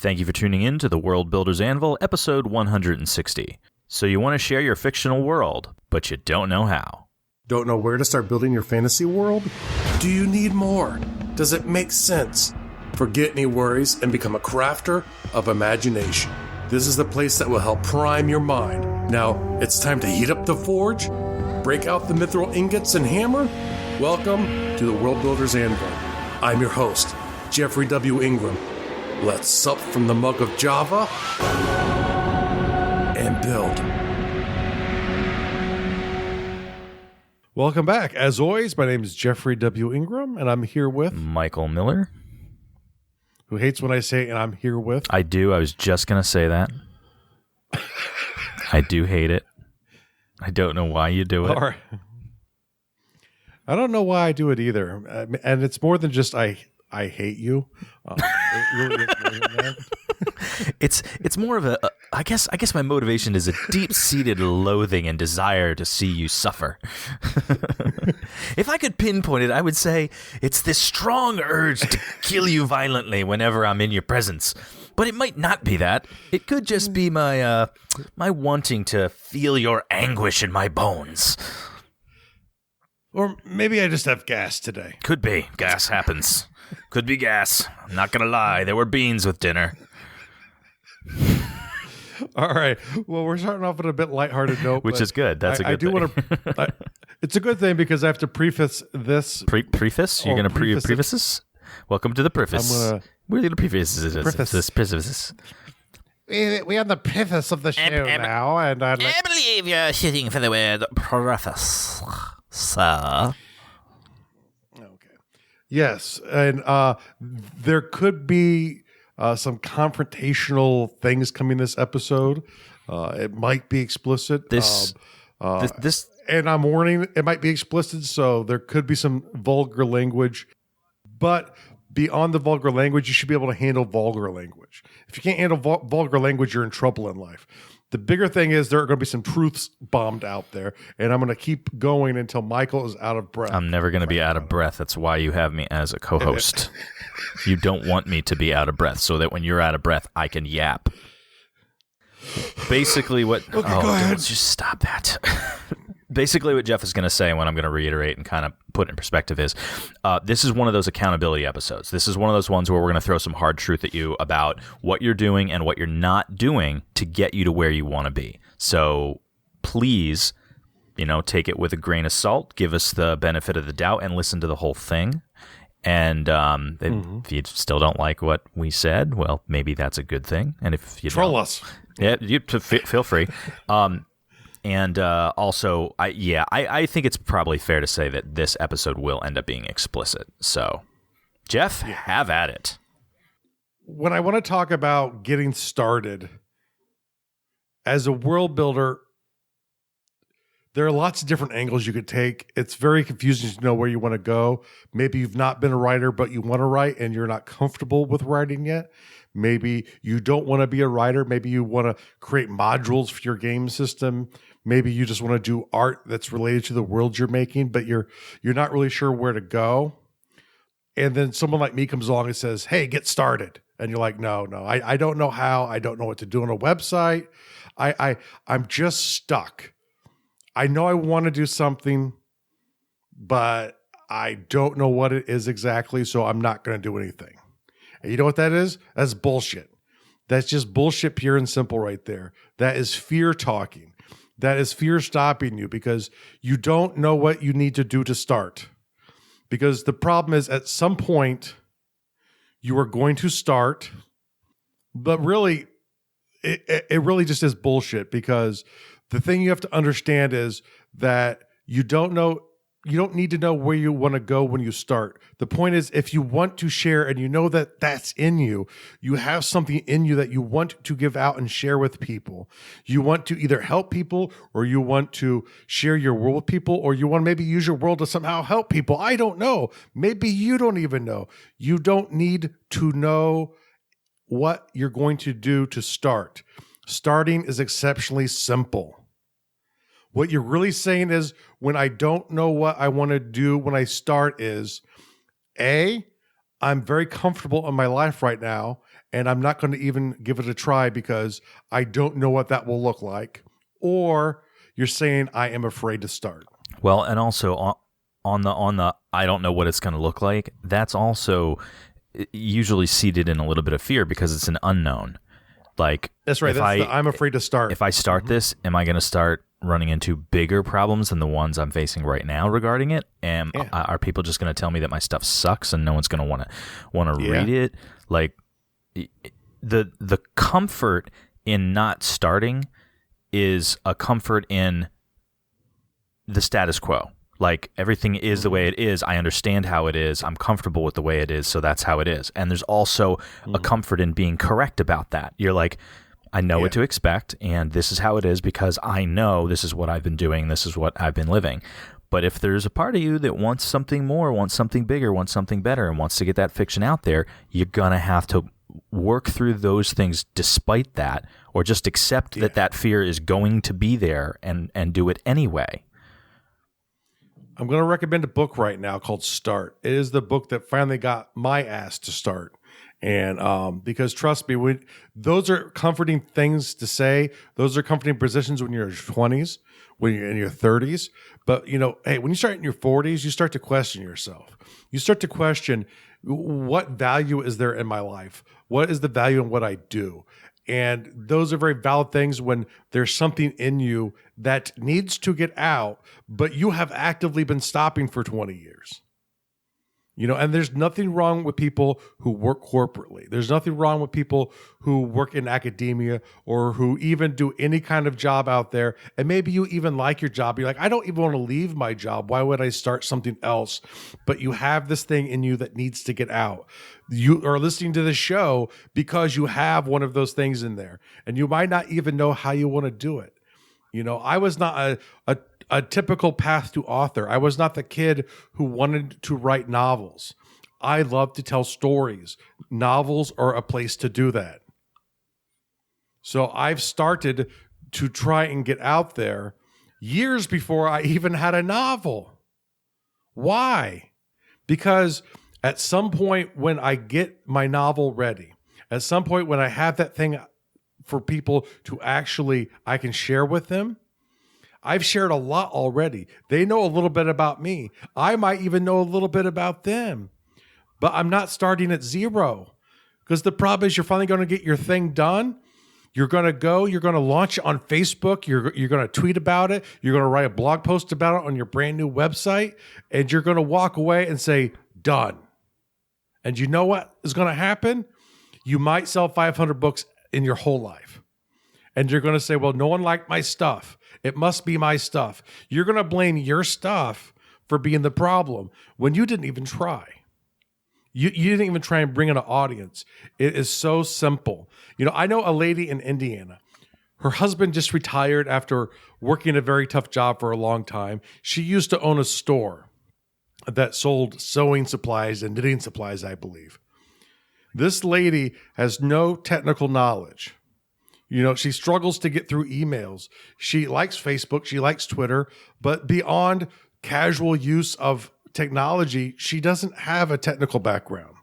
Thank you for tuning in to the World Builder's Anvil, episode 160. So you want to share your fictional world, but you don't know how. Don't know where to start building your fantasy world? Do you need more? Does it make sense? Forget any worries and become a crafter of imagination. This is the place that will help prime your mind. Now, it's time to heat up the forge, break out the mithril ingots and hammer. Welcome to the World Builder's Anvil. I'm your host, Jeffrey W. Ingram. Let's sup from the mug of Java and build. Welcome back. As always, my name is Jeffrey W. Ingram, and I'm here with Michael Miller. Who hates when I say, and I'm here with? I do. I was just going to say that. I do hate it. I don't know why you do it. All right. I don't know why I do it either. And it's more than just I hate you. It really is more than that. It's more of a I guess my motivation is a deep-seated loathing and desire to see you suffer. If I could pinpoint it, I would say it's this strong urge to kill you violently whenever I'm in your presence. But it might not be that. It could just be my wanting to feel your anguish in my bones. Or maybe I just have gas today. Could be. Gas happens. Could be gas. I'm not going to lie. There were beans with dinner. All right. Well, we're starting off with a bit lighthearted note. Which is good. That's a good thing. I do want to... It's a good thing because I have to preface this... Preface? You're going to preface this? Welcome to the preface. We're going to preface this. We're on the preface of the show now. And I believe you're sitting for the word preface, sir. Okay. Yes. And there could be some confrontational things coming this episode. It might be explicit. This and I'm warning, it might be explicit, so there could be some vulgar language. But beyond the vulgar language, you should be able to handle vulgar language. If you can't handle vulgar language, you're in trouble in life. The bigger thing is there are going to be some truths bombed out there, and I'm going to keep going until Michael is out of breath. I'm never going to be out of breath. That's why you have me as a co-host. You don't want me to be out of breath so that when you're out of breath, I can yap. Basically what... Okay, go ahead. Just stop that. Basically what Jeff is going to say, and what I'm going to reiterate and kind of put in perspective is, this is one of those accountability episodes. This is one of those ones where we're going to throw some hard truth at you about what you're doing and what you're not doing to get you to where you want to be. So please, take it with a grain of salt, give us the benefit of the doubt, and listen to the whole thing. And if you still don't like what we said, well, maybe that's a good thing. And if you troll us, yeah, feel free. And also, I think it's probably fair to say that this episode will end up being explicit. So, Jeff, have at it. When I want to talk about getting started as a world builder, there are lots of different angles you could take. It's very confusing to know where you want to go. Maybe you've not been a writer, but you want to write and you're not comfortable with writing yet. Maybe you don't want to be a writer. Maybe you want to create modules for your game system. Maybe you just want to do art that's related to the world you're making, but you're not really sure where to go. And then someone like me comes along and says, hey, get started. And you're like, no, I don't know how. I don't know what to do on a website. I'm just stuck. I know I want to do something, but I don't know what it is exactly, so I'm not going to do anything. And you know what that is? That's bullshit. That's just bullshit pure and simple right there. That is fear talking. That is fear stopping you because you don't know what you need to do to start. Because the problem is at some point you are going to start, but really, it really just is bullshit because the thing you have to understand is that you don't need to know where you want to go when you start. The point is, if you want to share and you know that that's in you, you have something in you that you want to give out and share with people. You want to either help people or you want to share your world with people or you want to maybe use your world to somehow help people. I don't know. Maybe you don't even know. You don't need to know what you're going to do to start. Starting is exceptionally simple. What you're really saying is when I don't know what I want to do when I start is, A, I'm very comfortable in my life right now, and I'm not going to even give it a try because I don't know what that will look like. Or you're saying I am afraid to start. Well, and also on the I don't know what it's going to look like, that's also usually seated in a little bit of fear because it's an unknown. Like, that's right. I'm afraid to start. If I start this, am I going to start running into bigger problems than the ones I'm facing right now regarding it? And are people just going to tell me that my stuff sucks and no one's going to want to read it? Like, the comfort in not starting is a comfort in the status quo. Like, everything is the way it is. I understand how it is. I'm comfortable with the way it is, so that's how it is. And there's also a comfort in being correct about that. You're like, I know what to expect, and this is how it is because I know this is what I've been doing, this is what I've been living. But if there's a part of you that wants something more, wants something bigger, wants something better, and wants to get that fiction out there, you're going to have to work through those things despite that, or just accept that fear is going to be there and do it anyway. I'm going to recommend a book right now called Start. It is the book that finally got my ass to start. And because trust me, those are comforting things to say. Those are comforting positions when you're in your 20s, when you're in your 30s. But, hey, when you start in your 40s, you start to question yourself. You start to question, what value is there in my life? What is the value in what I do? And those are very valid things when there's something in you that needs to get out, but you have actively been stopping for 20 years. And there's nothing wrong with people who work corporately. There's nothing wrong with people who work in academia or who even do any kind of job out there. And maybe you even like your job. You're like, I don't even want to leave my job. Why would I start something else? But you have this thing in you that needs to get out. You are listening to the show because you have one of those things in there, and you might not even know how you want to do it. I was not a typical path to author. I was not the kid who wanted to write novels. I love to tell stories. Novels are a place to do that. So I've started to try and get out there years before I even had a novel. Why? Because at some point when I get my novel ready, at some point when I have that thing for people to actually, I can share with them, I've shared a lot already. They know a little bit about me. I might even know a little bit about them, but I'm not starting at zero, because the problem is you're finally going to get your thing done. You're going to launch it on Facebook. You're going to tweet about it. You're going to write a blog post about it on your brand new website, and you're going to walk away and say, done. And you know what is going to happen? You might sell 500 books in your whole life. And you're going to say, well, no one liked my stuff. It must be my stuff. You're going to blame your stuff for being the problem when you didn't even try. You didn't even try and bring in an audience. It is so simple. I know a lady in Indiana. Her husband just retired after working a very tough job for a long time. She used to own a store that sold sewing supplies and knitting supplies, I believe. This lady has no technical knowledge. She struggles to get through emails. She likes Facebook. She likes Twitter. But beyond casual use of technology, she doesn't have a technical background.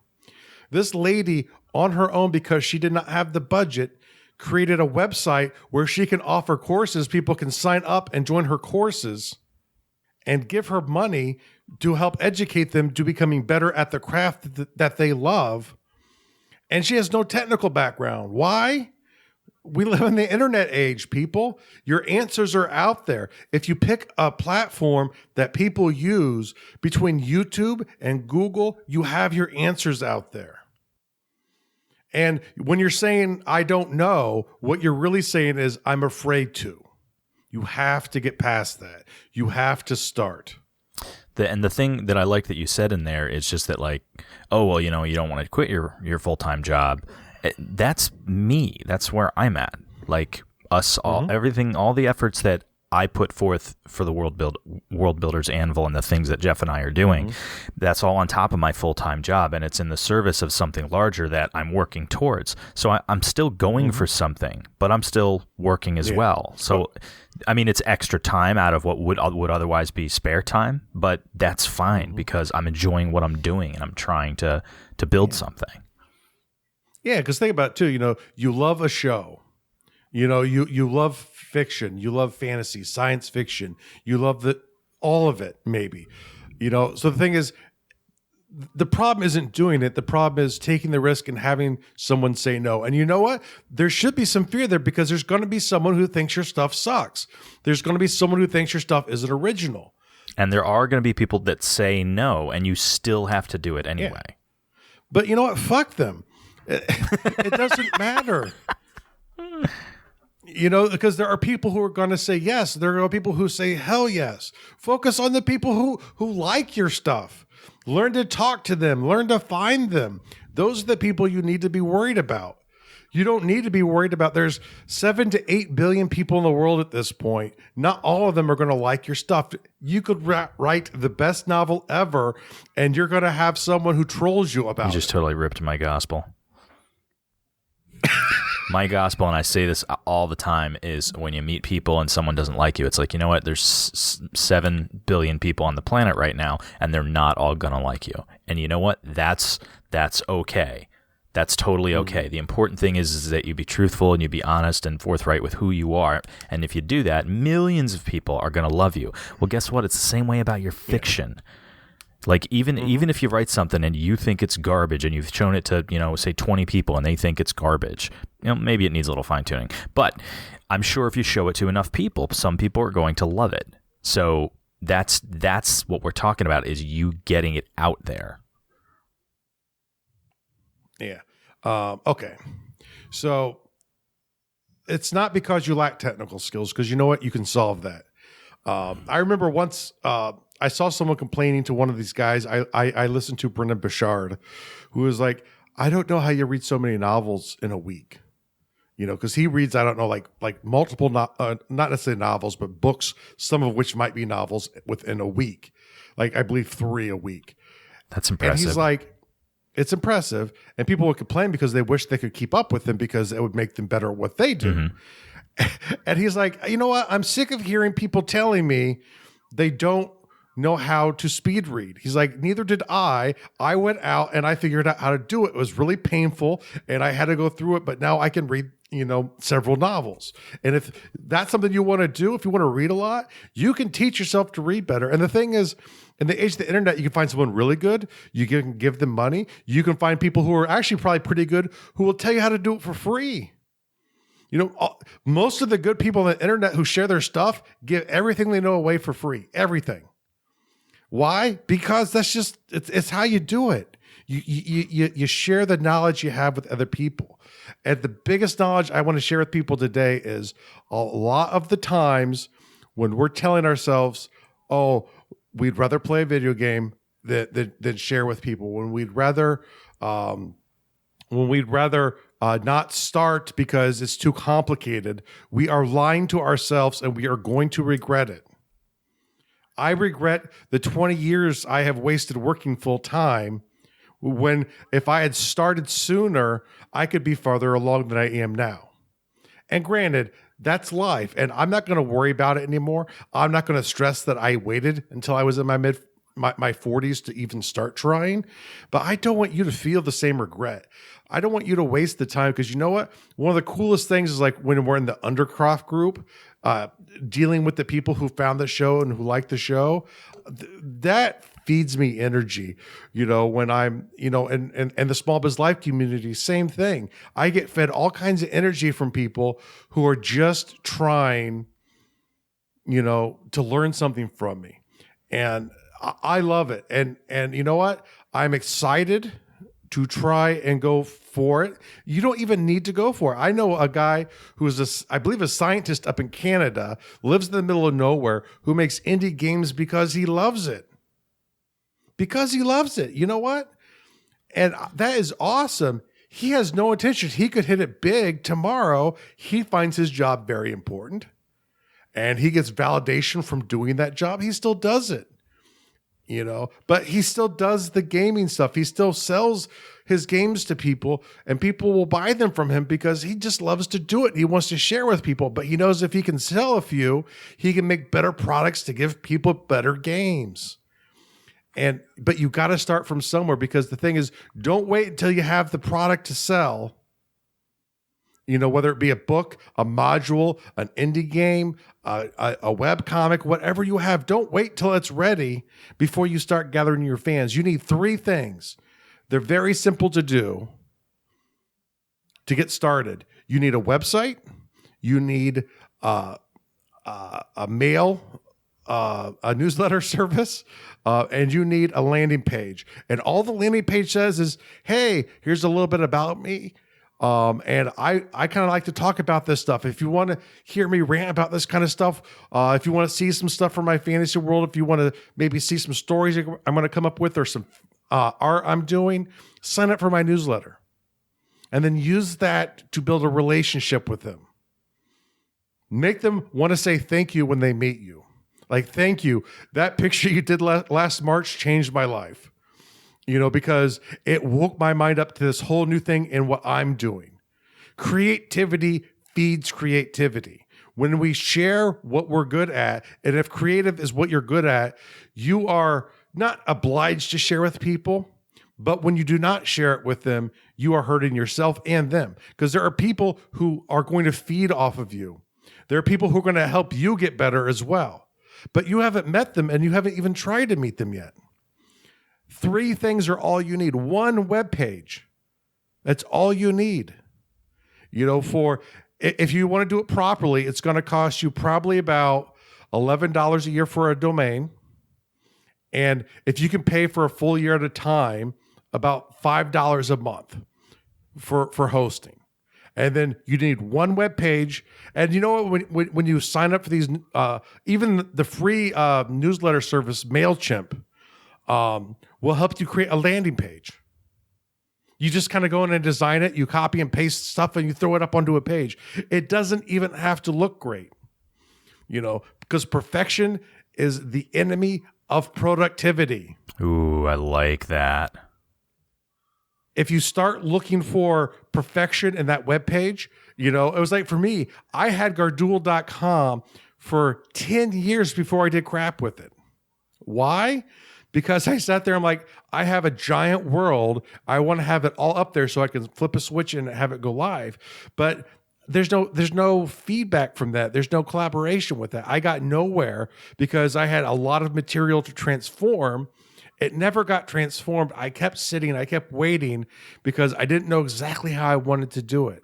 This lady, on her own, because she did not have the budget, created a website where she can offer courses. People can sign up and join her courses and give her money to help educate them to becoming better at the craft that they love. And she has no technical background. Why? We live in the internet age, people. Your answers are out there. If you pick a platform that people use between YouTube and Google, you have your answers out there. And when you're saying, I don't know, what you're really saying is, I'm afraid to. You have to get past that. You have to start. And the thing that I like that you said in there is just that, like, oh, well, you don't want to quit your full-time job. That's me. That's where I'm at. Like, us all, everything, all the efforts that I put forth for the World Builders Anvil and the things that Jeff and I are doing, that's all on top of my full-time job, and it's in the service of something larger that I'm working towards. So I'm still going for something, but I'm still working as well. So, I mean, it's extra time out of what would otherwise be spare time, but that's fine because I'm enjoying what I'm doing and I'm trying to build something. Yeah, because think about it too, you love a show. You love fiction, you love fantasy, science fiction, you love all of it, maybe. So the thing is, the problem isn't doing it. The problem is taking the risk and having someone say no. And you know what? There should be some fear there because there's going to be someone who thinks your stuff sucks. There's going to be someone who thinks your stuff isn't original. And there are going to be people that say no, and you still have to do it anyway. Yeah. But you know what? Fuck them. It doesn't matter. Because there are people who are going to say yes. There are people who say hell yes. Focus on the people who like your stuff. Learn to talk to them. Learn to find them. Those are the people you need to be worried about. You don't need to be worried about there's 7 to 8 billion people in the world at this point. Not all of them are going to like your stuff. You could write the best novel ever, and you're going to have someone who trolls you about it. You just totally ripped my gospel. My gospel, and I say this all the time, is when you meet people and someone doesn't like you, it's like, you know what? There's 7 billion people on the planet right now, and they're not all going to like you. And you know what? That's okay. That's totally okay. The important thing is that you be truthful and you be honest and forthright with who you are. And if you do that, millions of people are going to love you. Well, guess what? It's the same way about your fiction. Yeah. Like even if you write something and you think it's garbage and you've shown it to, say 20 people and they think it's garbage, maybe it needs a little fine tuning. But I'm sure if you show it to enough people, some people are going to love it. So that's what we're talking about, is you getting it out there. Yeah. Okay. So it's not because you lack technical skills, because you know what? You can solve that. I remember once I saw someone complaining to one of these guys. I listened to Brendon Burchard, who was like, I don't know how you read so many novels in a week. Because he reads, I don't know, like multiple, not necessarily novels, but books, some of which might be novels within a week. Like, I believe 3 a week. That's impressive. And he's like, it's impressive. And people would complain because they wish they could keep up with him because it would make them better at what they do. Mm-hmm. And he's like, you know what? I'm sick of hearing people telling me they don't know how to speed read. He's like, neither did I. I went out and I figured out how to do it. It was really painful and I had to go through it, but now I can read, several novels. And if that's something you want to do, if you want to read a lot, you can teach yourself to read better. And the thing is, in the age of the internet, you can find someone really good. You can give them money. You can find people who are actually probably pretty good who will tell you how to do it for free. Most of the good people on the internet who share their stuff give everything they know away for free. Everything. Why? Because that's just, it's how you do it. You share the knowledge you have with other people. And the biggest knowledge I want to share with people today is a lot of the times when we're telling ourselves, oh, we'd rather play a video game than share with people. When we'd rather not start because it's too complicated, we are lying to ourselves and we are going to regret it. I regret the 20 years I have wasted working full time, when if I had started sooner, I could be farther along than I am now. And granted, that's life, and I'm not going to worry about it anymore. I'm not going to stress that I waited until I was in my 40s to even start trying. But I don't want you to feel the same regret. I don't want you to waste the time, because you know what? One of the coolest things is like when we're in the Undercroft group, dealing with the people who found the show and who like the show, that feeds me energy. When I'm, and the Small Biz Life community, same thing. I get fed all kinds of energy from people who are just trying, to learn something from me. And I love it. And you know what? I'm excited to try and go for it. You don't even need to go for it. I know a guy who is I believe a scientist up in Canada, lives in the middle of nowhere, who makes indie games because he loves it. Because he loves it. You know what? And that is awesome. He has no intention. He could hit it big tomorrow. He finds his job very important. and he gets validation from doing that job, he still does it. But he still does the gaming stuff. He still sells his games to people, and people will buy them from him because he just loves to do it. He wants to share with people, but he knows if he can sell a few, he can make better products to give people better games. But you got to start from somewhere, because the thing is, don't wait until you have the product to sell. Whether it be a book, a module, an indie game, a web comic, whatever you have, don't wait till it's ready before you start gathering your fans. You need 3 things. They're very simple to do to get started. You need a website. You need a mail, a newsletter service, and you need a landing page. And all the landing page says is, hey, here's a little bit about me. And I kind of like to talk about this stuff. If you want to hear me rant about this kind of stuff, if you want to see some stuff from my fantasy world, if you want to maybe see some stories I'm going to come up with, or some art I'm doing, sign up for my newsletter. And then use that to build a relationship with them. Make them want to say thank you when they meet you. Like, thank you. That picture you did last March changed my life. Because it woke my mind up to this whole new thing in what I'm doing. Creativity feeds creativity. When we share what we're good at, and if creative is what you're good at, you are not obliged to share with people, but when you do not share it with them, you are hurting yourself and them, because there are people who are going to feed off of you. There are people who are going to help you get better as well, but you haven't met them, and you haven't even tried to meet them yet. 3 things are all you need. 1 web page. That's all you need. If you want to do it properly, it's going to cost you probably about $11 a year for a domain. And if you can pay for a full year at a time, about $5 a month for hosting. And then you need 1 web page. And you know what? When you sign up for these, even the free newsletter service, MailChimp, will help you create a landing page. You just kind of go in and design it, you copy and paste stuff, and you throw it up onto a page. It doesn't even have to look great, because perfection is the enemy of productivity. Ooh, I like that. If you start looking for perfection in that web page, it was like, for me, I had Garduel.com for 10 years before I did crap with it. Why? Because I sat there, I'm like, I have a giant world. I want to have it all up there so I can flip a switch and have it go live. But there's no feedback from that. There's no collaboration with that. I got nowhere because I had a lot of material to transform. It never got transformed. I kept sitting, I kept waiting because I didn't know exactly how I wanted to do it.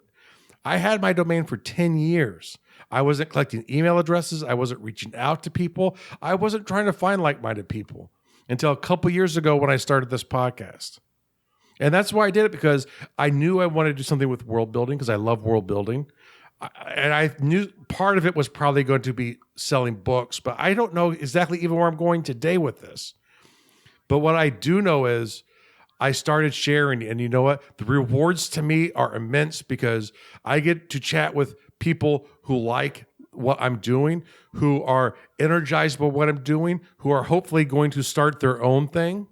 I had my domain for 10 years. I wasn't collecting email addresses. I wasn't reaching out to people. I wasn't trying to find like-minded people until a couple years ago when I started this podcast. And that's why I did it, because I knew I wanted to do something with world building, because I love world building. And I knew part of it was probably going to be selling books, but I don't know exactly even where I'm going today with this. But what I do know is I started sharing, and you know what? The rewards to me are immense, because I get to chat with people who like what I'm doing, who are energized by what I'm doing, who are hopefully going to start their own thing.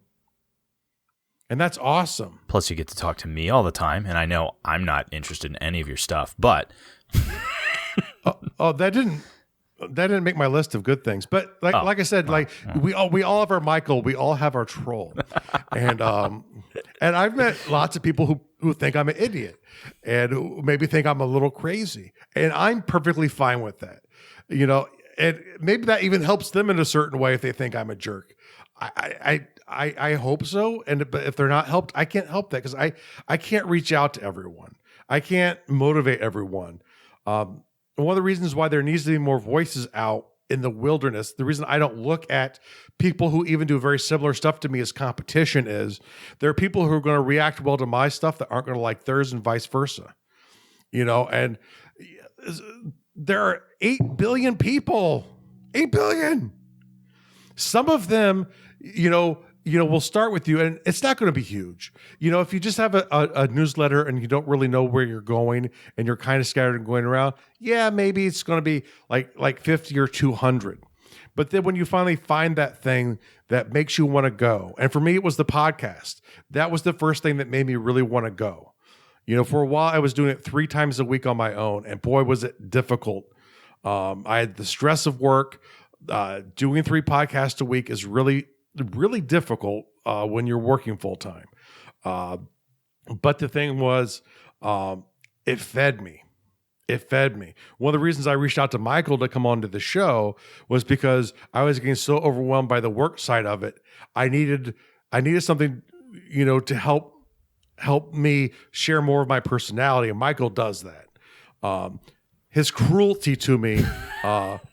And that's awesome. Plus, you get to talk to me all the time, and I know I'm not interested in any of your stuff, but that didn't make my list of good things. But like I said, we all have our Michael, we all have our troll. And I've met lots of people who think I'm an idiot and who maybe think I'm a little crazy. And I'm perfectly fine with that. And maybe that even helps them in a certain way if they think I'm a jerk. I hope so. But if they're not helped, I can't help that, because I can't reach out to everyone. I can't motivate everyone. One of the reasons why there needs to be more voices out in the wilderness, the reason I don't look at people who even do very similar stuff to me as competition, is there are people who are going to react well to my stuff that aren't going to like theirs, and vice versa. And there are 8 billion people. 8 billion. Some of them, we'll start with you, and it's not going to be huge. If you just have a newsletter and you don't really know where you're going and you're kind of scattered and going around, yeah, maybe it's going to be like 50 or 200. But then when you finally find that thing that makes you want to go, and for me, it was the podcast. That was the first thing that made me really want to go. For a while, I was doing it 3 times a week on my own, and boy, was it difficult. I had the stress of work. Doing 3 podcasts a week is really, really difficult when you're working full time. But the thing was, it fed me. One of the reasons I reached out to Michael to come onto the show was because I was getting so overwhelmed by the work side of it. I needed something, to help me share more of my personality, and Michael does that. His cruelty to me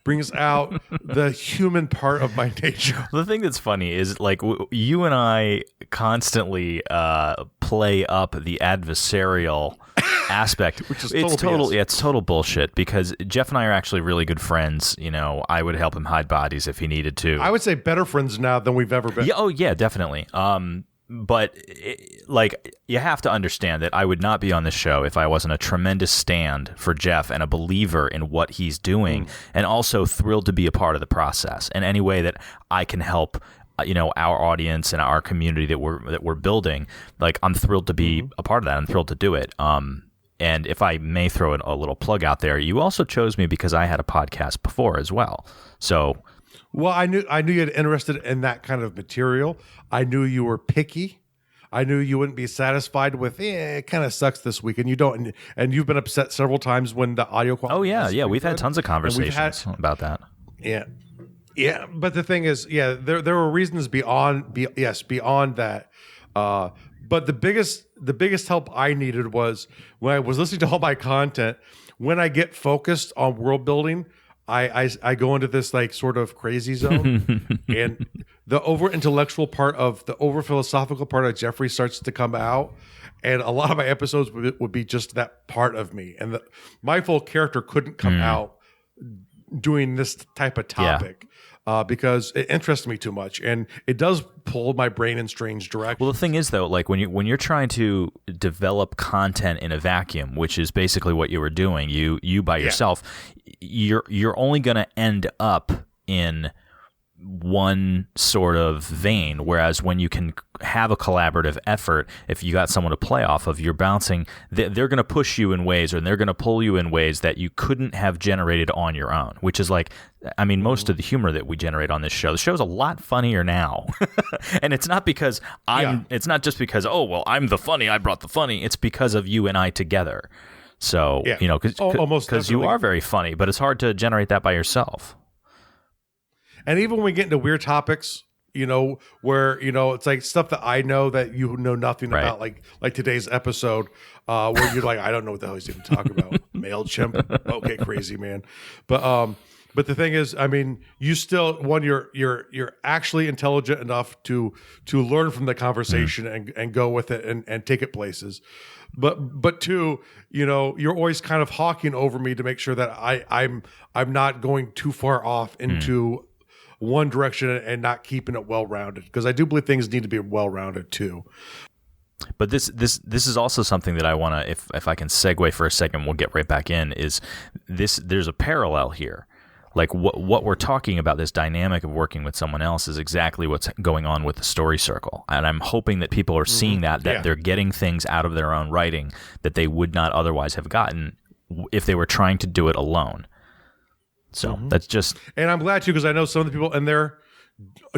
brings out the human part of my nature. The thing that's funny is like you and I constantly play up the adversarial aspect, which is it's total bullshit, because Jeff and I are actually really good friends. I would help him hide bodies if he needed to. I would say better friends now than we've ever been. Yeah, definitely. But you have to understand that I would not be on this show if I wasn't a tremendous stand for Jeff and a believer in what he's doing, and also thrilled to be a part of the process in any way that I can help. Our audience and our community that we're building. Like, I'm thrilled to be a part of that. I'm thrilled to do it. And if I may throw a little plug out there, you also chose me because I had a podcast before as well. So. Well, I knew you had interested in that kind of material. I knew you were picky. I knew you wouldn't be satisfied with, it kind of sucks this week, and you don't. And you've been upset several times when the audio quality. Oh yeah, we've had tons of conversations about that. Yeah. But the thing is, there were reasons beyond that. But the biggest help I needed was when I was listening to all my content. When I get focused on world building, I go into this like sort of crazy zone, and the over intellectual part of the over philosophical part of Jeffrey starts to come out, and a lot of my episodes would be just that part of me, and my full character couldn't come out doing this type of topic. Because it interests me too much, and it does pull my brain in strange directions. Well, the thing is, though, like when you're trying to develop content in a vacuum, which is basically what you were doing, you by yourself, you're only going to end up in one sort of vein. Whereas when you can have a collaborative effort, if you got someone to play off of, you're bouncing. They're going to push you in ways, or they're going to pull you in ways that you couldn't have generated on your own. Which is like, I mean, most of the humor that we generate on this show, the show's a lot funnier now, and it's not because It's not just because I'm the funny. I brought the funny. It's because of you and I together. So because you are very funny, but it's hard to generate that by yourself. And even when we get into weird topics, where, it's like stuff that I know that you know nothing about, like today's episode, where you're like, I don't know what the hell he's even talking about. MailChimp. Okay, crazy, man. But the thing is, I mean, you still, one, you're actually intelligent enough to learn from the conversation and go with it and take it places. But two, you're always kind of hawking over me to make sure that I'm not going too far off into one direction and not keeping it well-rounded, because I do believe things need to be well-rounded too. But this is also something that I want to, if I can segue for a second, we'll get right back in, is this, there's a parallel here. Like what we're talking about, this dynamic of working with someone else, is exactly what's going on with the story circle. And I'm hoping that people are seeing that they're getting things out of their own writing that they would not otherwise have gotten if they were trying to do it alone. So that's just... And I'm glad too, because I know some of the people in there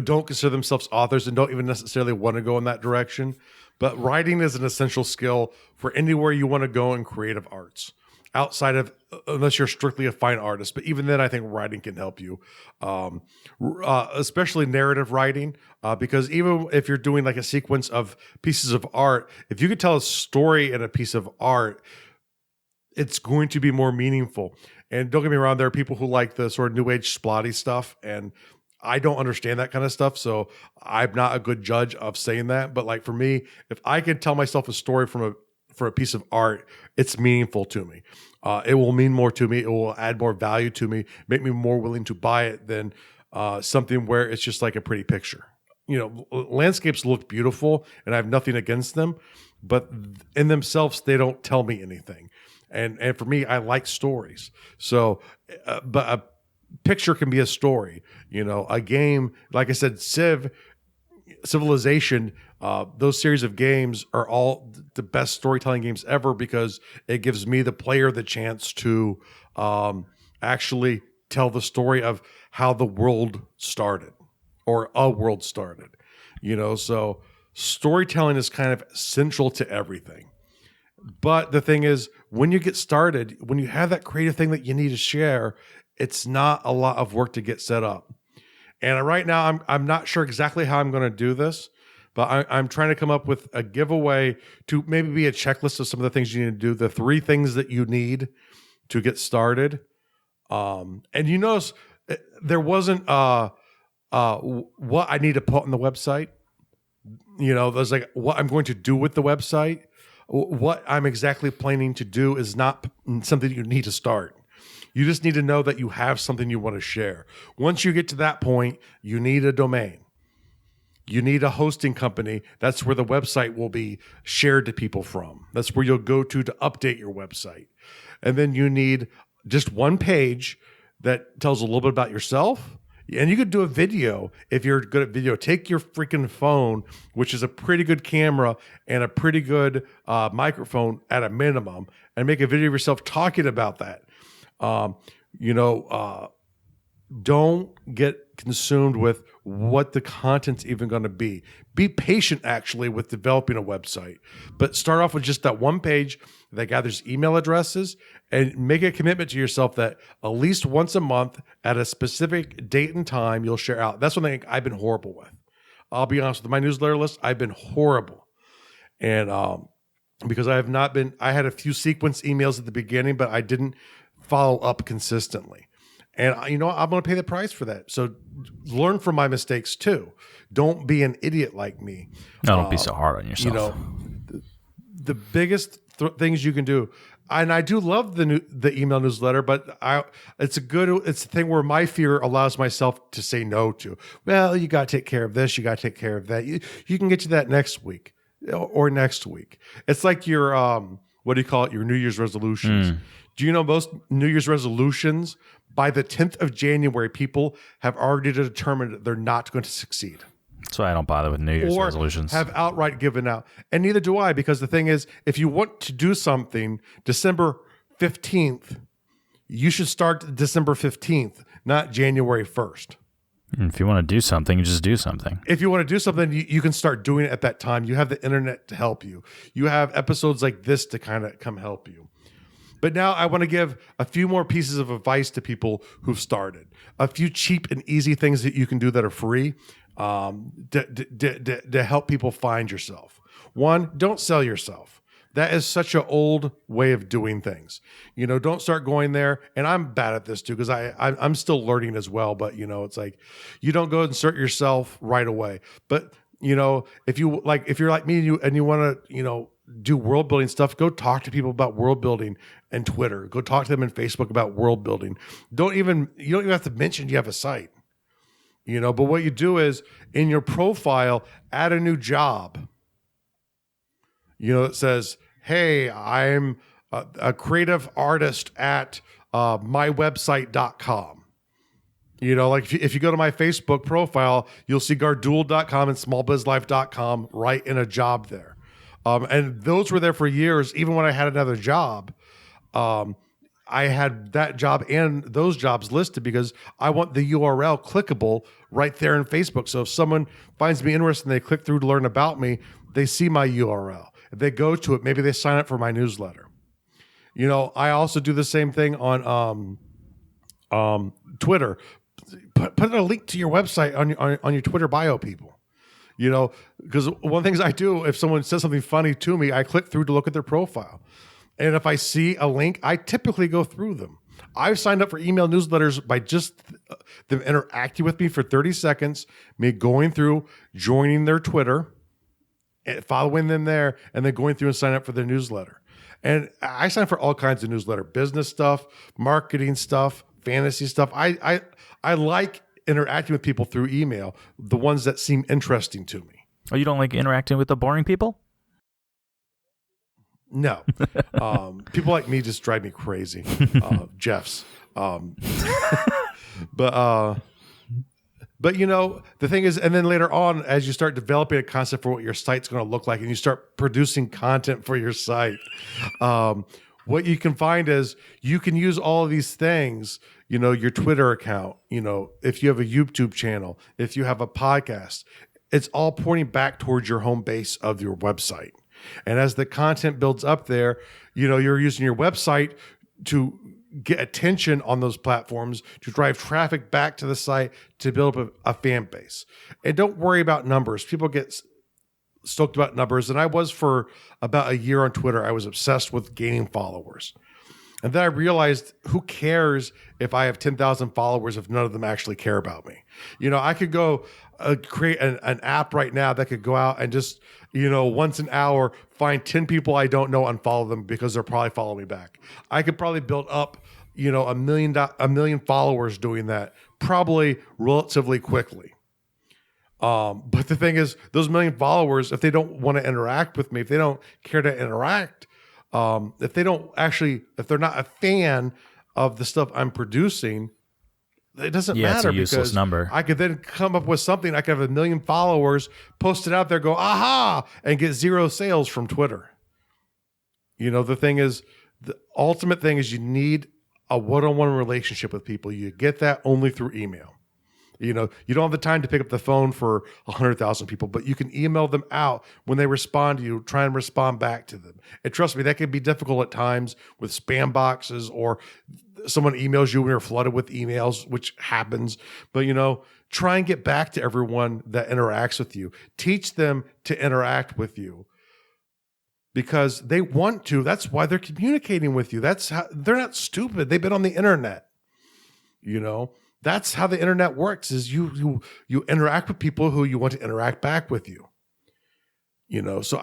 don't consider themselves authors and don't even necessarily want to go in that direction. But writing is an essential skill for anywhere you want to go in creative arts. Outside of, unless you're strictly a fine artist, but even then, I think writing can help you, especially narrative writing, because even if you're doing like a sequence of pieces of art, if you could tell a story in a piece of art, it's going to be more meaningful. And don't get me wrong, there are people who like the sort of new age splotty stuff, and I don't understand that kind of stuff, so I'm not a good judge of saying that. But like for me, if I can tell myself a story for a piece of art, it's meaningful to me. It will mean more to me. It will add more value to me, make me more willing to buy it than something where it's just like a pretty picture. landscapes look beautiful and I have nothing against them, but in themselves, they don't tell me anything. And for me, I like stories. So, but a picture can be a story, a game, like I said, Civilization, those series of games are all the best storytelling games ever because it gives me, the player, the chance to actually tell the story of how the world started or a world started. So storytelling is kind of central to everything. But the thing is, when you get started, when you have that creative thing that you need to share, it's not a lot of work to get set up. And right now, I'm not sure exactly how I'm going to do this, but I'm trying to come up with a giveaway to maybe be a checklist of some of the things you need to do, the 3 things that you need to get started. And you notice there wasn't what I need to put on the website. There's like what I'm going to do with the website. What I'm exactly planning to do is not something you need to start. You just need to know that you have something you want to share. Once you get to that point, you need a domain. You need a hosting company. That's where the website will be shared to people from. That's where you'll go to update your website. And then you need just one page that tells a little bit about yourself. And you could do a video if you're good at video. Take your freaking phone, which is a pretty good camera and a pretty good microphone at a minimum, and make a video of yourself talking about that. Don't get consumed with what the content's even going to be. Be patient, actually, with developing a website. But start off with just that one page that gathers email addresses and make a commitment to yourself that at least once a month at a specific date and time you'll share out. That's one thing I've been horrible with. I'll be honest with my newsletter list. I've been horrible. And because I had a few sequence emails at the beginning, but I didn't follow up consistently. And I'm going to pay the price for that. So learn from my mistakes too. Don't be an idiot like me. No, don't be so hard on yourself. The biggest things you can do, and I do love the email newsletter, but it's a thing where my fear allows myself to say no to. Well, you got to take care of this. You got to take care of that. You can get to that next week or next week. It's like your what do you call it? Your New Year's resolutions. Do you know most New Year's resolutions, by the 10th of January, people have already determined that they're not going to succeed? That's why I don't bother with New Year's resolutions. Have outright given out. And neither do I, because the thing is, if you want to do something December 15th, you should start December 15th, not January 1st. If you want to do something, you just do something. If you want to do something, you can start doing it at that time. You have the internet to help you. You have episodes like this to kind of come help you. But now I want to give a few more pieces of advice to people who've started. A few cheap and easy things that you can do that are free to help people find yourself. One, don't sell yourself. That is such an old way of doing things. Don't start going there. And I'm bad at this too because I'm still learning as well. But it's like you don't go and insert yourself right away. But if you're like me and you want to do world building stuff, go talk to people about world building and Twitter. Go talk to them in Facebook about world building. You don't even have to mention you have a site. But what you do is in your profile, add a new job. That says, hey, I'm a creative artist at mywebsite.com. Like if you go to my Facebook profile, you'll see Gardul.com and smallbizlife.com right in a job there. And those were there for years. Even when I had another job, I had that job and those jobs listed because I want the URL clickable right there in Facebook. So if someone finds me interesting and they click through to learn about me, they see my URL. If they go to it, maybe they sign up for my newsletter. I also do the same thing on Twitter. Put a link to your website on your Twitter bio, people. Because one of the things I do, if someone says something funny to me, I click through to look at their profile. And if I see a link, I typically go through them. I've signed up for email newsletters by just them interacting with me for 30 seconds, me going through, joining their Twitter, following them there, and then going through and sign up for their newsletter. And I sign up for all kinds of newsletter, business stuff, marketing stuff, fantasy stuff. I like interacting with people through email, the ones that seem interesting to me. Oh, you don't like interacting with the boring people? No. People like me just drive me crazy. Jeff's. But the thing is, and then later on, as you start developing a concept for what your site's going to look like and you start producing content for your site, what you can find is you can use all of these things, your Twitter account, if you have a YouTube channel, if you have a podcast, it's all pointing back towards your home base of your website. And as the content builds up there, you're using your website to get attention on those platforms, to drive traffic back to the site, to build up a fan base. And don't worry about numbers. People get stoked about numbers. And I was for about a year on Twitter. I was obsessed with gaining followers. And then I realized, who cares if I have 10,000 followers if none of them actually care about me? I could go create an app right now that could go out and just, once an hour, find 10 people I don't know, unfollow them because they're probably following me back. I could probably build up, a million followers doing that, probably relatively quickly. But the thing is, those million followers, if they don't want to interact with me, if they don't care to interact, if they're not a fan of the stuff I'm producing, it doesn't matter. It's a useless number. I could then come up with something. I could have 1 million followers, post it out there, go, aha, and get 0 sales from Twitter. The thing is, the ultimate thing is you need a one-on-one relationship with people. You get that only through email. You don't have the time to pick up the phone for 100,000 people, but you can email them out. When they respond to you, try and respond back to them. And trust me, that can be difficult at times with spam boxes, or someone emails you when you're flooded with emails, which happens. But, try and get back to everyone that interacts with you. Teach them to interact with you because they want to. That's why they're communicating with you. That's how they're not stupid. They've been on the internet, That's how the internet works, is you interact with people who you want to interact back with you. So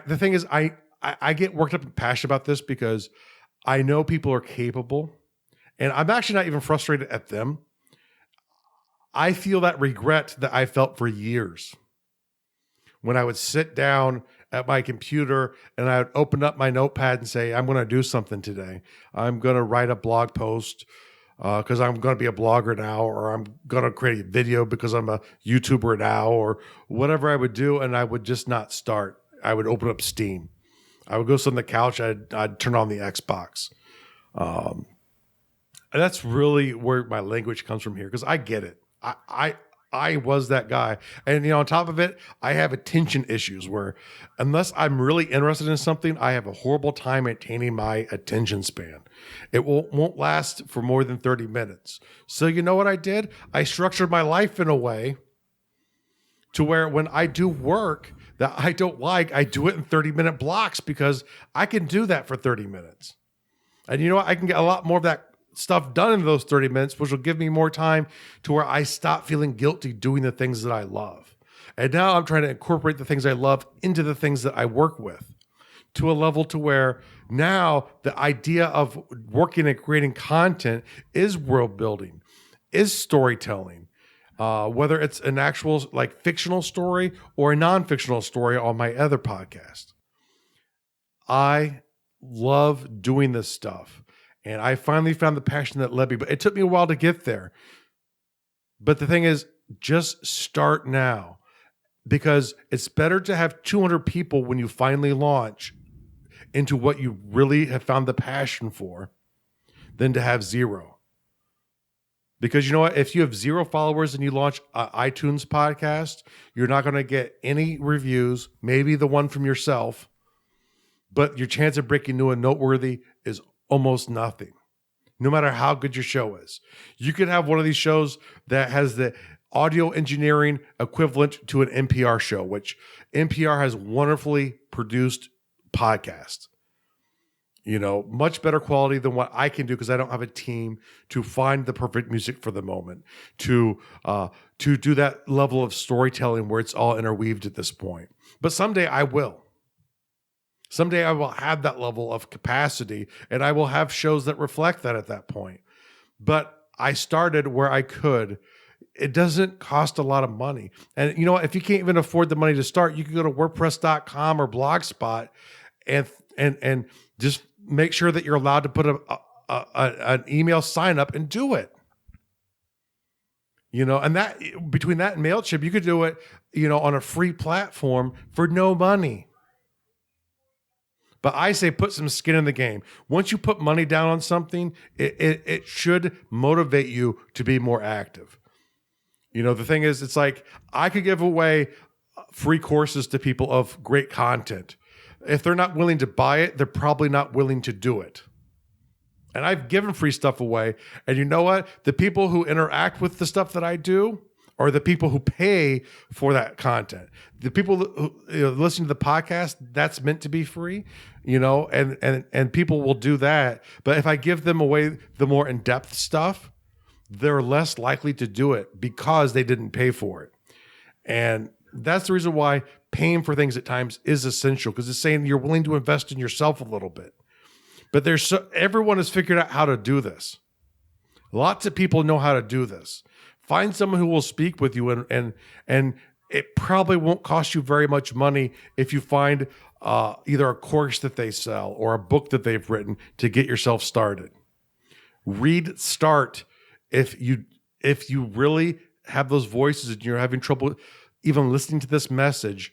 the thing is, I get worked up and passionate about this because I know people are capable, and I'm actually not even frustrated at them. I feel that regret that I felt for years when I would sit down at my computer and I would open up my notepad and say, I'm going to do something today. I'm going to write a blog post because I'm going to be a blogger now, or I'm going to create a video because I'm a YouTuber now, or whatever I would do. And I would just not start. I would open up Steam. I would go sit on the couch. I'd turn on the Xbox. And that's really where my language comes from here, because I get it. I was that guy. And, on top of it, I have attention issues where unless I'm really interested in something, I have a horrible time maintaining my attention span. It won't last for more than 30 minutes. So you know what I did? I structured my life in a way to where when I do work that I don't like, I do it in 30-minute blocks because I can do that for 30 minutes. And you know what? I can get a lot more of that stuff done in those 30 minutes, which will give me more time to where I stop feeling guilty doing the things that I love. And now I'm trying to incorporate the things I love into the things that I work with, to a level to where now the idea of working and creating content is world building, is storytelling, whether it's an actual fictional story or a non-fictional story on my other podcast. I love doing this stuff. And I finally found the passion that led me, but it took me a while to get there. But the thing is, just start now, because it's better to have 200 people when you finally launch into what you really have found the passion for than to have 0. Because you know what? If you have 0 followers and you launch an iTunes podcast, you're not going to get any reviews, maybe the one from yourself, but your chance of breaking new and noteworthy is almost nothing, no matter how good your show is. You could have one of these shows that has the audio engineering equivalent to an NPR show, which NPR has wonderfully produced podcasts. Much better quality than what I can do because I don't have a team to find the perfect music for the moment, to do that level of storytelling where it's all interweaved at this point. But someday I will. Someday I will have that level of capacity, and I will have shows that reflect that at that point. But I started where I could it doesn't cost a lot of money. And you know what? If you can't even afford the money to start, you can go to WordPress.com or Blogspot and just make sure that you're allowed to put an email sign up and do it. You know, and that between that and MailChimp, you could do it, you know, on a free platform for no money. But I say put some skin in the game. Once you put money down on something, it should motivate you to be more active. You know, the thing is, it's like I could give away free courses to people of great content. If they're not willing to buy it, they're probably not willing to do it. And I've given free stuff away. And you know what? The people who interact with the stuff that I do are the people who pay for that content. The people who listen to the podcast, that's meant to be free, you know, and people will do that. But if I give them away the more in-depth stuff, they're less likely to do it because they didn't pay for it. And that's the reason why paying for things at times is essential, because it's saying you're willing to invest in yourself a little bit. But everyone has figured out how to do this. Lots of people know how to do this. Find someone who will speak with you, and it probably won't cost you very much money if you find either a course that they sell or a book that they've written to get yourself started. Start if you really have those voices and you're having trouble even listening to this message.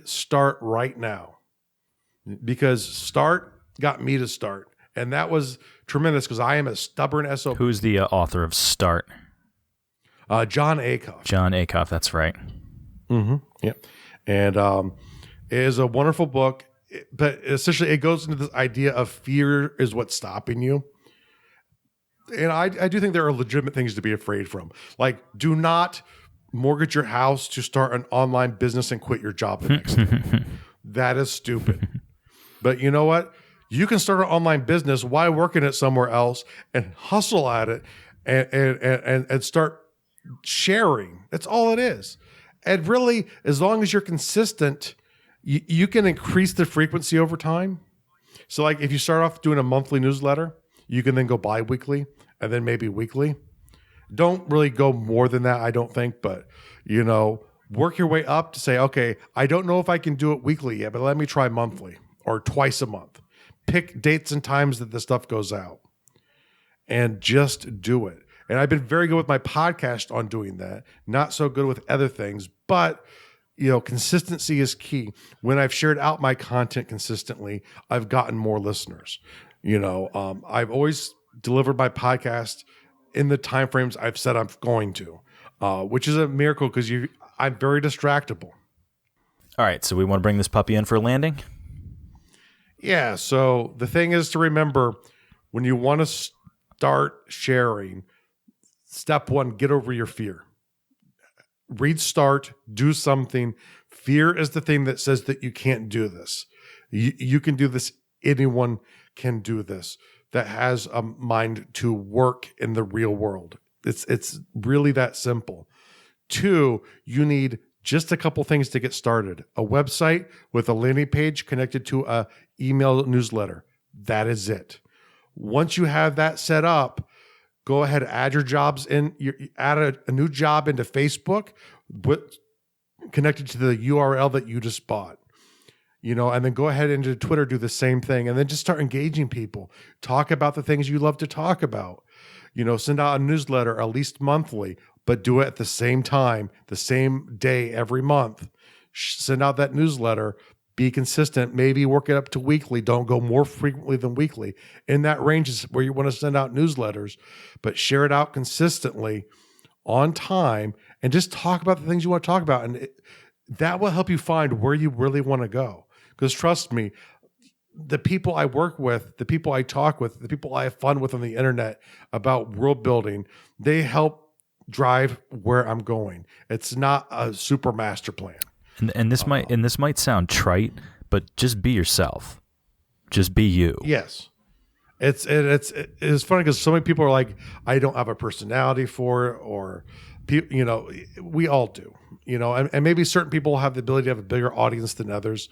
Start right now, because Start got me to start, and that was tremendous because I am a stubborn SOB. Who's the author of Start? John Acuff. John Acuff, that's right. Mm-hmm. Yeah, and it is a wonderful book, but essentially it goes into this idea of fear is what's stopping you. And I do think there are legitimate things to be afraid from. Like, do not mortgage your house to start an online business and quit your job the next day. That is stupid. But you know what? You can start an online business while working it somewhere else and hustle at it and start sharing. That's all it is. And really, as long as you're consistent, you can increase the frequency over time. So like if you start off doing a monthly newsletter, you can then go bi-weekly and then maybe weekly. Don't really go more than that, I don't think, but you know, work your way up to say, okay, I don't know if I can do it weekly yet, but let me try monthly or twice a month. Pick dates and times that the stuff goes out and just do it. And I've been very good with my podcast on doing that. Not so good with other things, but you know, consistency is key. When I've shared out my content consistently, I've gotten more listeners. You know, I've always delivered my podcast in the timeframes I've said I'm going to, which is a miracle because I'm very distractible. All right, so we want to bring this puppy in for a landing? Yeah, so the thing is to remember, when you want to start sharing, step one, get over your fear. Start, do something. Fear is the thing that says that you can't do this. You can do this. Anyone can do this that has a mind to work in the real world. It's really that simple. 2, you need just a couple things to get started. A website with a landing page connected to a email newsletter. That is it. Once you have that set up, go ahead, add your jobs in. Add a new job into Facebook, connected to the URL that you just bought. You know, and then go ahead into Twitter, do the same thing, and then just start engaging people. Talk about the things you love to talk about. You know, send out a newsletter at least monthly, but do it at the same time, the same day every month. Send out that newsletter. Be consistent. Maybe work it up to weekly. Don't go more frequently than weekly. In that range is where you want to send out newsletters, but share it out consistently on time and just talk about the things you want to talk about. And that will help you find where you really want to go. Because trust me, the people I work with, the people I talk with, the people I have fun with on the internet about world building, they help drive where I'm going. It's not a super master plan. And this might sound trite, but just be yourself. Just be you. Yes. It's funny because so many people are like, I don't have a personality for it, or you know, we all do. You know, and maybe certain people have the ability to have a bigger audience than others.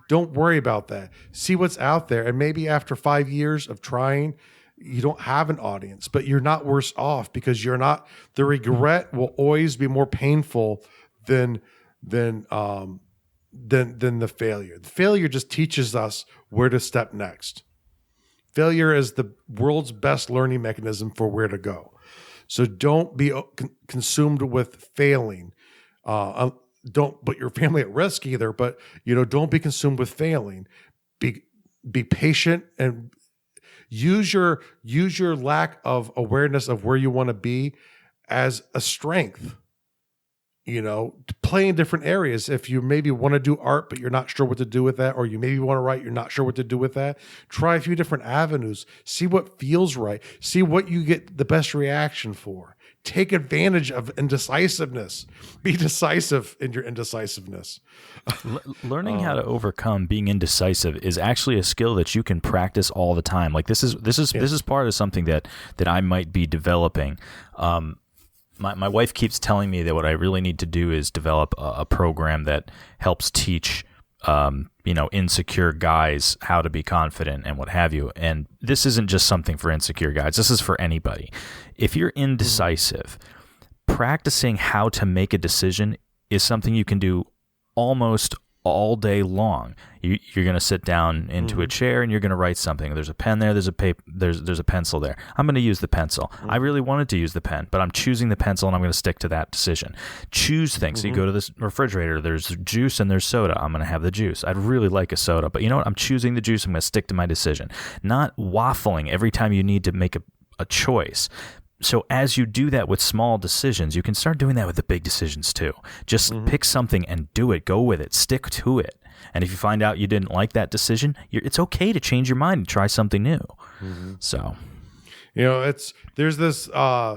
Don't worry about that. See what's out there. And maybe after 5 years of trying, you don't have an audience, but you're not worse off because you're not. The regret will always be more painful than the failure. The failure just teaches us where to step next. Failure is the world's best learning mechanism for where to go. So don't be consumed with failing. Don't put your family at risk either, but don't be consumed with failing. Be patient and use your lack of awareness of where you want to be as a strength. To play in different areas. If you maybe want to do art, but you're not sure what to do with that, or you maybe want to write, you're not sure what to do with that, try a few different avenues. See what feels right. See what you get the best reaction for. Take advantage of indecisiveness. Be decisive in your indecisiveness. Learning how to overcome being indecisive is actually a skill that you can practice all the time. Like this is part of something that I might be developing. My wife keeps telling me that what I really need to do is develop a program that helps teach, insecure guys how to be confident and what have you. And this isn't just something for insecure guys. This is for anybody. If you're indecisive, practicing how to make a decision is something you can do almost all day long. You're going to sit down into a chair and you're going to write something. There's a pen there. There's a paper. There's a pencil there. I'm going to use the pencil. I really wanted to use the pen, but I'm choosing the pencil and I'm going to stick to that decision. Choose things. So you go to the refrigerator. There's juice and there's soda. I'm going to have the juice. I'd really like a soda, but you know what? I'm choosing the juice. I'm going to stick to my decision. Not waffling every time you need to make a choice. So as you do that with small decisions, you can start doing that with the big decisions too. Just pick something and do it. Go with it. Stick to it. And if you find out you didn't like that decision, it's okay to change your mind and try something new. So, there's this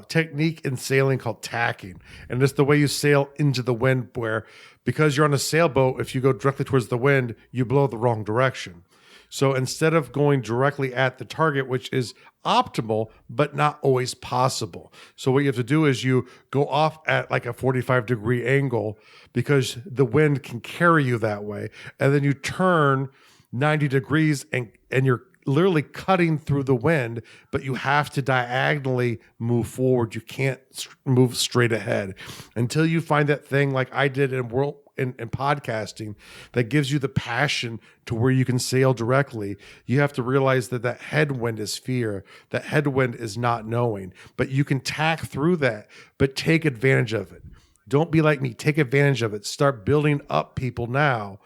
technique in sailing called tacking, and it's the way you sail into the wind, where because you're on a sailboat, if you go directly towards the wind, you blow the wrong direction. So instead of going directly at the target, which is optimal, but not always possible. So what you have to do is you go off at like a 45-degree angle because the wind can carry you that way. And then you turn 90 degrees and you're literally cutting through the wind, but you have to diagonally move forward. You can't move straight ahead until you find that thing like I did in podcasting that gives you the passion to where you can sail directly. You have to realize that headwind is fear. That headwind is not knowing, but you can tack through that, but take advantage of it. Don't be like me. Take advantage of it. Start building up people now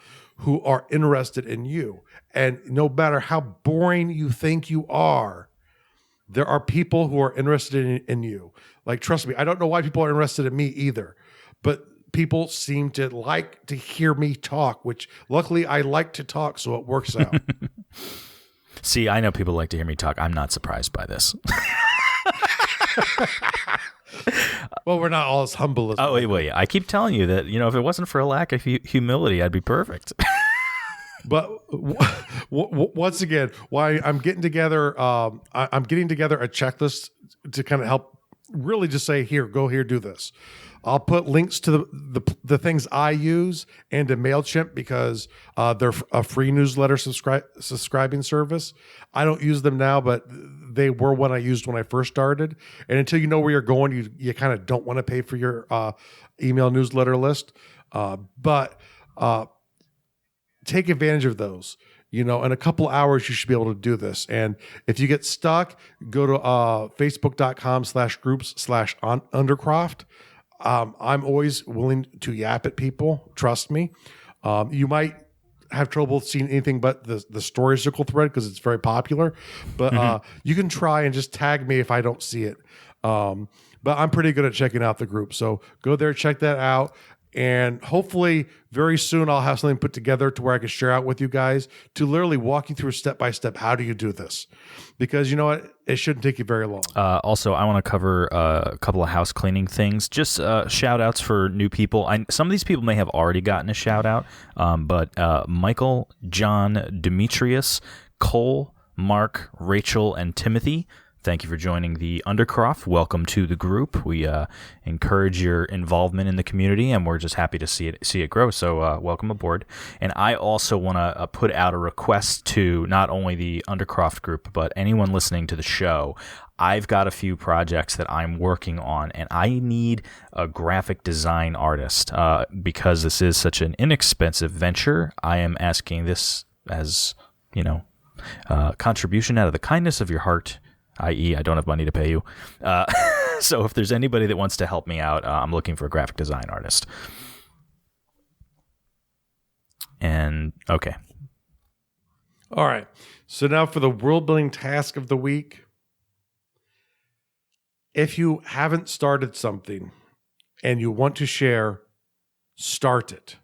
who are interested in you. And no matter how boring you think you are, there are people who are interested in you. Like, trust me, I don't know why people are interested in me either, but people seem to like to hear me talk, which luckily I like to talk, so it works out. See, I know people like to hear me talk. I'm not surprised by this. Well, we're not all as humble as. Oh, wait. I keep telling you that, if it wasn't for a lack of humility, I'd be perfect. But once again, why I'm getting together, I'm getting together a checklist to kind of help really just say, here, go here, do this. I'll put links to the things I use and to MailChimp because they're a free newsletter subscribing service. I don't use them now, but they were one I used when I first started. And until you know where you're going, you kind of don't want to pay for your email newsletter list. But take advantage of those. In a couple hours, you should be able to do this. And if you get stuck, go to facebook.com/groups/undercroft. I'm always willing to yap at people. Trust me. You might have trouble seeing anything but the story circle thread because it's very popular. But you can try and just tag me if I don't see it. But I'm pretty good at checking out the group. So go there, check that out. And hopefully very soon I'll have something put together to where I can share out with you guys to literally walk you through step by step. How do you do this? Because you know what? It shouldn't take you very long. Also, I want to cover a couple of house cleaning things. Just shout outs for new people. Some of these people may have already gotten a shout out, but Michael, John, Demetrius, Cole, Mark, Rachel, and Timothy. Thank you for joining the Undercroft. Welcome to the group. We encourage your involvement in the community, and we're just happy to see it grow. So welcome aboard. And I also want to put out a request to not only the Undercroft group, but anyone listening to the show. I've got a few projects that I'm working on, and I need a graphic design artist because this is such an inexpensive venture. I am asking this as, contribution out of the kindness of your heart, i.e. I don't have money to pay you. So if there's anybody that wants to help me out, I'm looking for a graphic design artist. And, okay. All right. So now for the world building task of the week. If you haven't started something and you want to share, start it.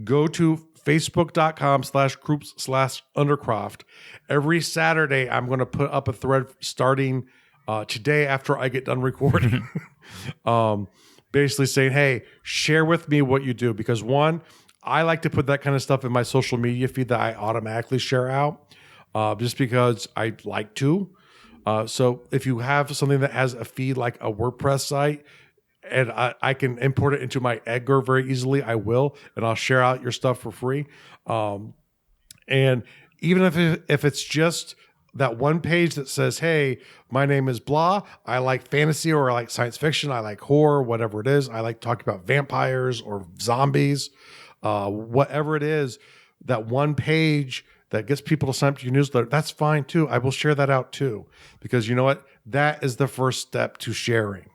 Go to facebook.com/groups/Undercroft. Every Saturday, I'm going to put up a thread starting today after I get done recording. Basically saying, hey, share with me what you do. Because one, I like to put that kind of stuff in my social media feed that I automatically share out just because I like to. So if you have something that has a feed like a WordPress site, and I can import it into my Edgar very easily, I will, and I'll share out your stuff for free. And even if it's just that one page that says, hey, my name is blah, I like fantasy or I like science fiction, I like horror, whatever it is, I like talking about vampires or zombies, whatever it is, that one page that gets people to sign up to your newsletter, that's fine too. I will share that out too. Because you know what? That is the first step to sharing.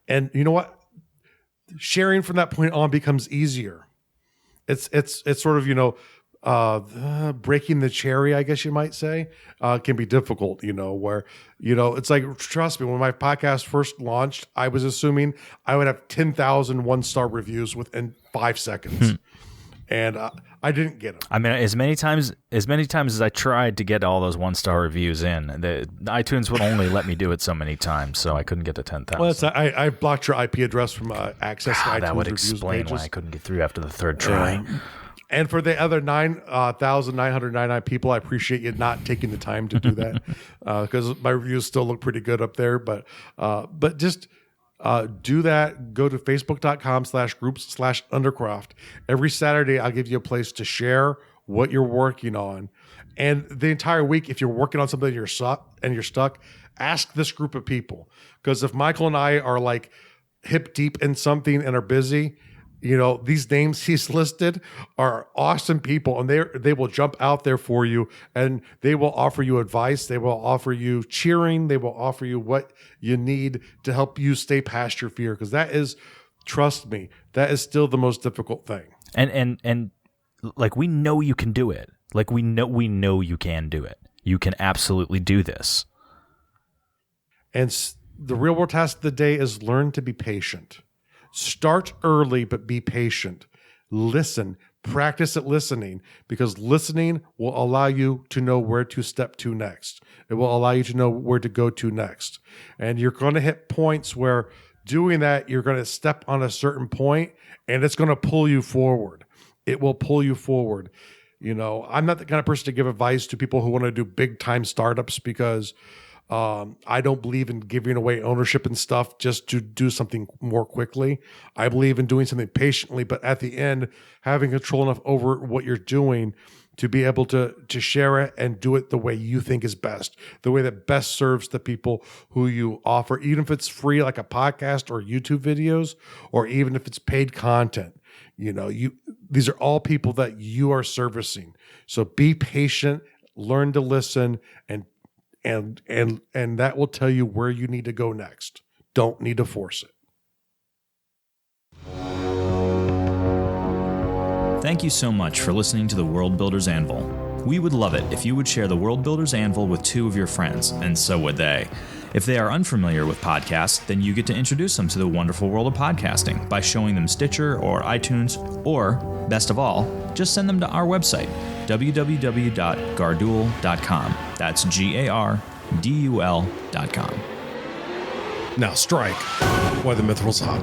And you know what? Sharing from that point on becomes easier. It's sort of, breaking the cherry, I guess you might say, can be difficult, where, it's like, trust me, when my podcast first launched, I was assuming I would have 10,000 one-star reviews within 5 seconds. And I didn't get them. I mean, as many times as I tried to get all those 1-star reviews in, the iTunes would only let me do it so many times, so I couldn't get to 10,000. Well, I blocked your IP address from access to iTunes. That would explain why I couldn't get through after the third try. And for the other 9,999 people, I appreciate you not taking the time to do that because my reviews still look pretty good up there. But just do that. Go to facebook.com/groups/Undercroft. Every Saturday, I'll give you a place to share what you're working on. And the entire week, if you're working on something and you're stuck, ask this group of people. Because if Michael and I are like hip deep in something and are busy, these names he's listed are awesome people, and they will jump out there for you, and they will offer you advice. They will offer you cheering. They will offer you what you need to help you stay past your fear. Because that is, trust me, that is still the most difficult thing. And like, we know you can do it. Like, we know you can do it. You can absolutely do this. And the real world task of the day is learn to be patient. Start early, but be patient. Listen. Practice at listening, because listening will allow you to know where to step to next. It will allow you to know where to go to next. And you're going to hit points where doing that, you're going to step on a certain point, and it's going to pull you forward. It will pull you forward. I'm not the kind of person to give advice to people who want to do big time startups because I don't believe in giving away ownership and stuff just to do something more quickly. I believe in doing something patiently, but at the end, having control enough over what you're doing to be able to share it and do it the way you think is best, the way that best serves the people who you offer, even if it's free, like a podcast or YouTube videos, or even if it's paid content. These are all people that you are servicing. So be patient, learn to listen, and that will tell you where you need to go next. Don't need to force it. Thank you so much for listening to the World Builders Anvil. We would love it if you would share the World Builders Anvil with 2 of your friends, and so would they. If they are unfamiliar with podcasts, then you get to introduce them to the wonderful world of podcasting by showing them Stitcher or iTunes, or, best of all, just send them to our website, www.gardul.com. That's GARDUL.com. Now strike while the mithril's hot.